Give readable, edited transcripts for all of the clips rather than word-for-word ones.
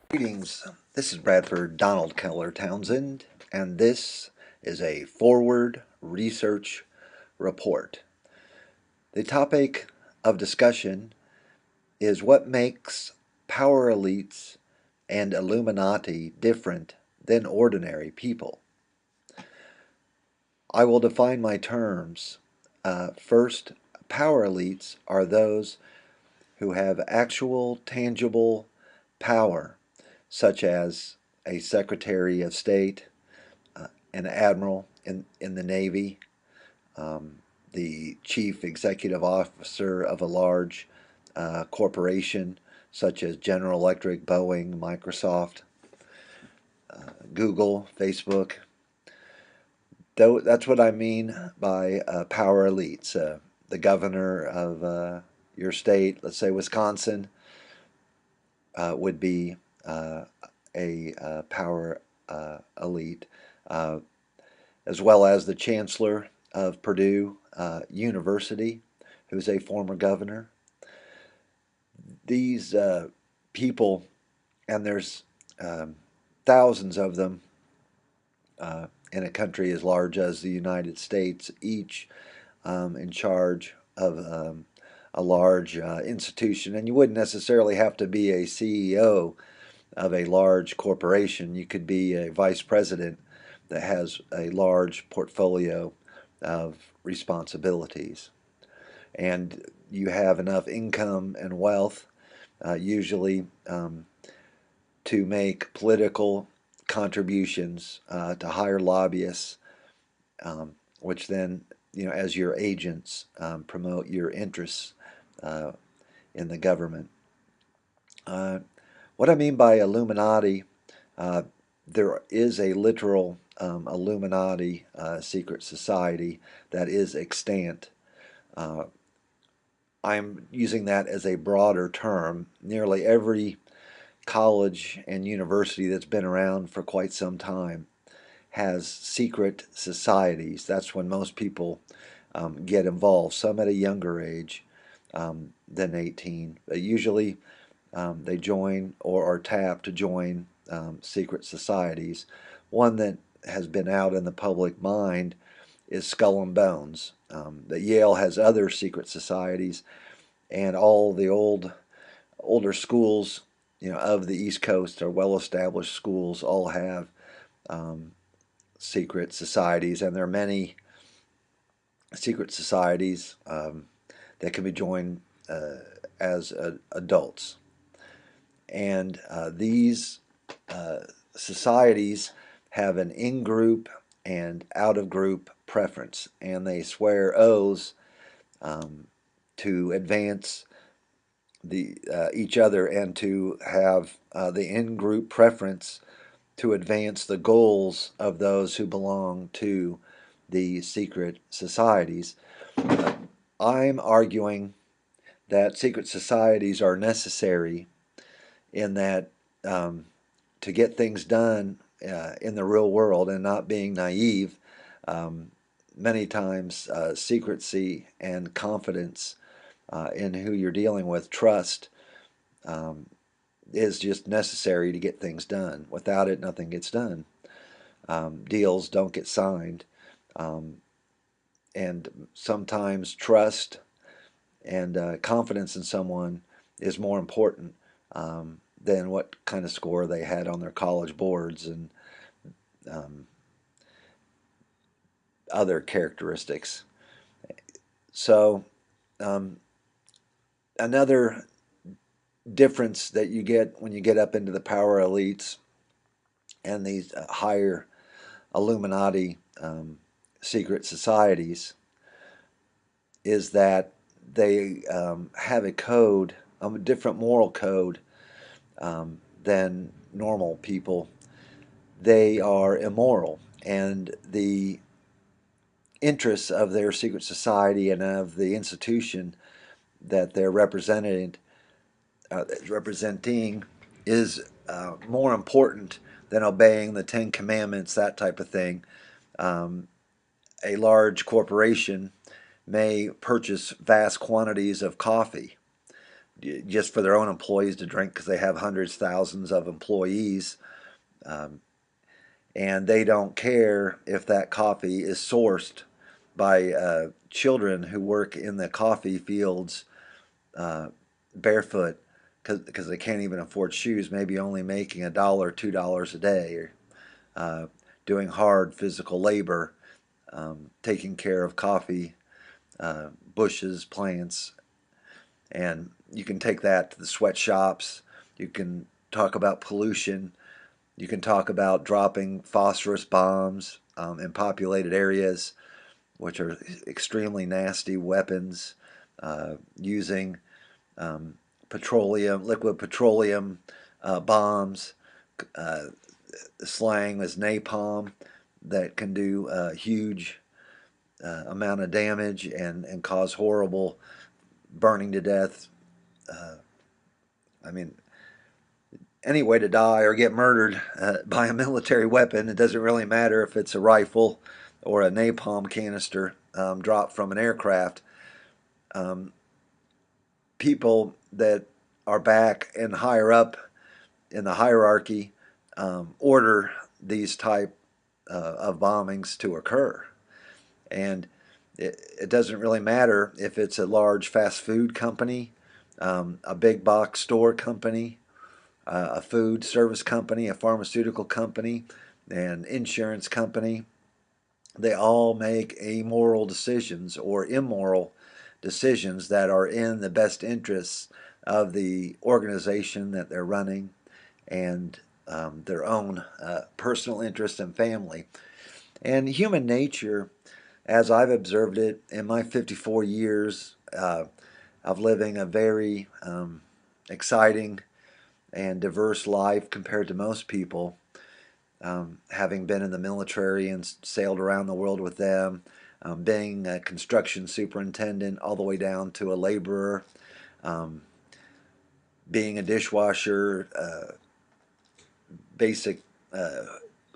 Greetings. This is Bradford Donald Keller Townsend, and this is a forward research report. The topic of discussion is what makes power elites and Illuminati different than ordinary people. I will define my terms. First, power elites are those who have actual tangible power, such as a Secretary of State, an admiral in the Navy, the chief executive officer of a large corporation such as General Electric, Boeing, Microsoft, Google, Facebook. That's what I mean by power elites. The governor of your state, let's say Wisconsin, would be a power elite, as well as the chancellor of Purdue University, who's a former governor. These people, and there's thousands of them in a country as large as the United States, each in charge of a large institution. And you wouldn't necessarily have to be a CEO of a large corporation. You could be a vice president that has a large portfolio of responsibilities. And you have enough income and wealth, usually, to make political contributions to hire lobbyists, which then, as your agents, promote your interests in the government. What I mean by Illuminati, there is a literal Illuminati secret society that is extant. I'm using that as a broader term. Nearly every college and university that's been around for quite some time has secret societies. That's when most people get involved, some at a younger age than 18. But usually they join or are tapped to join secret societies. One that has been out in the public mind is Skull and Bones. That Yale has other secret societies, and all the older schools, of the East Coast, are well-established schools, all have secret societies, and there are many secret societies that can be joined as adults. And these societies have an in-group and out-of-group preference, and they swear oaths to advance each other, and to have the in-group preference to advance the goals of those who belong to the secret societies. I'm arguing that secret societies are necessary in that to get things done in the real world, and not being naive, many times secrecy and confidence in who you're dealing with, trust, is just necessary to get things done. Without it, nothing gets done. Deals don't get signed. And sometimes trust and confidence in someone is more important than what kind of score they had on their college boards and other characteristics. So another difference that you get when you get up into the power elites and these higher Illuminati secret societies is that they have a code, a different moral code than normal people. They are immoral, and the interests of their secret society and of the institution that they're representing is more important than obeying the Ten Commandments, that type of thing. A large corporation may purchase vast quantities of coffee, just for their own employees to drink because they have hundreds, thousands of employees. Um, and they don't care if that coffee is sourced by children who work in the coffee fields uh, barefoot because they can't even afford shoes, maybe only making $1, $2 a day, or uh, doing hard physical labor, taking care of coffee bushes, plants, and you can take that to the sweatshops. You can talk about pollution. You can talk about dropping phosphorus bombs in populated areas, which are extremely nasty weapons, using liquid petroleum bombs. Uh, Slang is napalm that can do a huge amount of damage and cause horrible burning to death. Uh, I mean, any way to die or get murdered by a military weapon. It doesn't really matter if it's a rifle or a napalm canister dropped from an aircraft. Um, People that are back and higher up in the hierarchy order these type of bombings to occur. And it doesn't really matter if it's a large fast food company, a big box store company, a food service company, a pharmaceutical company, an insurance company. They all make amoral decisions or immoral decisions that are in the best interests of the organization that they're running and their own personal interest and family. And human nature, as I've observed it in my 54 years of living a very exciting and diverse life compared to most people, having been in the military and sailed around the world with them, being a construction superintendent all the way down to a laborer, um, being a dishwasher, basic uh,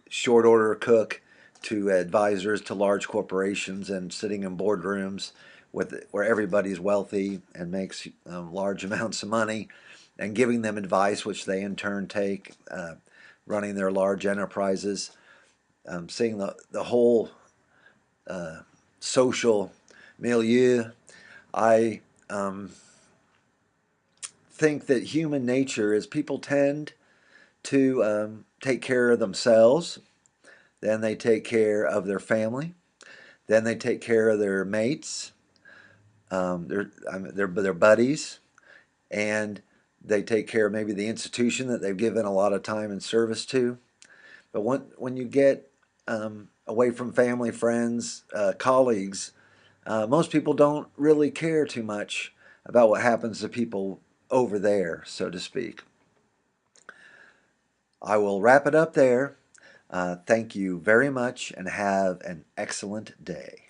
short order cook, to advisors to large corporations and sitting in boardrooms where everybody's wealthy and makes large amounts of money, and giving them advice which they in turn take, running their large enterprises, seeing the whole uh, social milieu. I think that human nature is people tend to take care of themselves, then they take care of their family, then they take care of their mates, their buddies, and they take care of maybe the institution that they've given a lot of time and service to. But when you get away from family, friends, colleagues, most people don't really care too much about what happens to people over there, so to speak. I will wrap it up there. Thank you very much and have an excellent day.